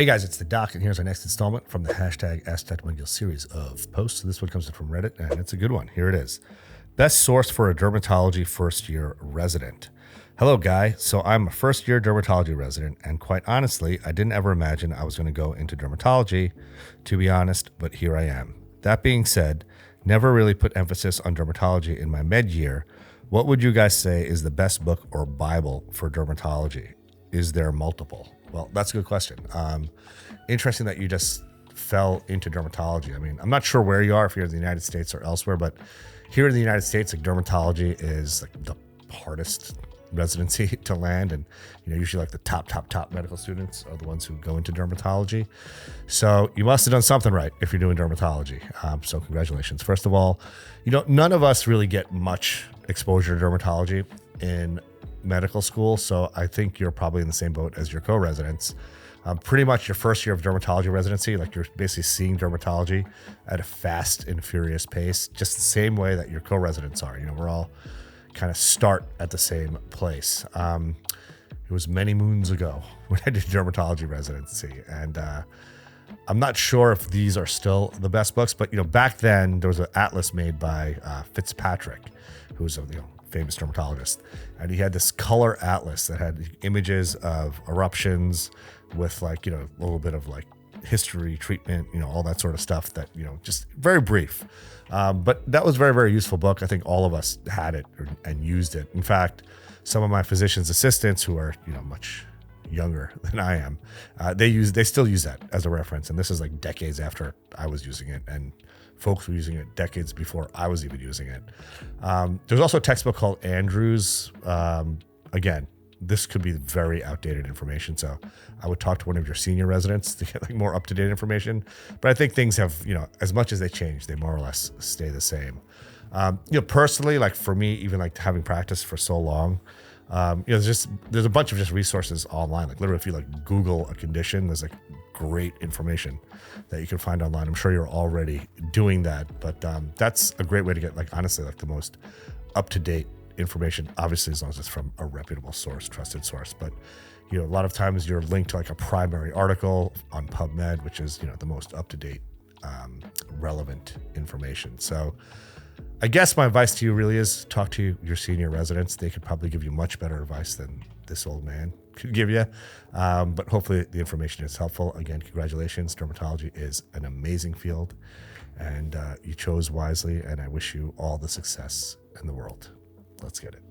Hey guys, it's the Doc, and here's our next installment from the hashtag #Mudgil series of posts. So this one comes in from Reddit, and it's a good one. Here it is. Best source for a dermatology first-year resident. Hello, Guy. So I'm a first-year dermatology resident, and quite honestly, I didn't ever imagine I was going to go into dermatology, to be honest, but here I am. That being said, never really put emphasis on dermatology in my med year. What would you guys say is the best book or Bible for dermatology? Is there multiple? Well, that's a good question. Interesting that you just fell into dermatology. I mean, I'm not sure where you are, if you're in the United States or elsewhere, but here in the United States, like dermatology is like the hardest residency to land, and usually like the top medical students are the ones who go into dermatology. So you must have done something right if you're doing dermatology. So congratulations. First of all, none of us really get much exposure to dermatology in medical school, so I think you're probably in the same boat as your co-residents. Pretty much your first year of dermatology residency, like you're basically seeing dermatology at a fast and furious pace, just the same way that your co-residents are. We're all kind of start at the same place. It was many moons ago when I did dermatology residency, and I'm not sure if these are still the best books, but back then there was an atlas made by Fitzpatrick, who's a famous dermatologist, and he had this color atlas that had images of eruptions with a little bit of history, treatment, all that sort of stuff that, just very brief. But that was a very, very useful book. I think all of us had it and used it. In fact, some of my physician's assistants who are, much younger than I am, they still use that as a reference. And this is like decades after I was using it, and folks were using it decades before I was even using it. There's also a textbook called Andrews. Again, this could be very outdated information, so I would talk to one of your senior residents to get more up-to-date information. But I think things have, as much as they change, they more or less stay the same. Personally, for me, even having practiced for so long, there's a bunch of just resources online. Literally, if you Google a condition, there's great information that you can find online. I'm sure you're already doing that, but that's a great way to get honestly the most up-to-date information, obviously as long as it's from a reputable source, trusted source. But a lot of times you're linked to a primary article on PubMed, which is the most up-to-date relevant information. So I guess my advice to you really is talk to your senior residents. They could probably give you much better advice than this old man could give you. But hopefully the information is helpful. Again, congratulations. Dermatology is an amazing field, and you chose wisely, and I wish you all the success in the world. Let's get it.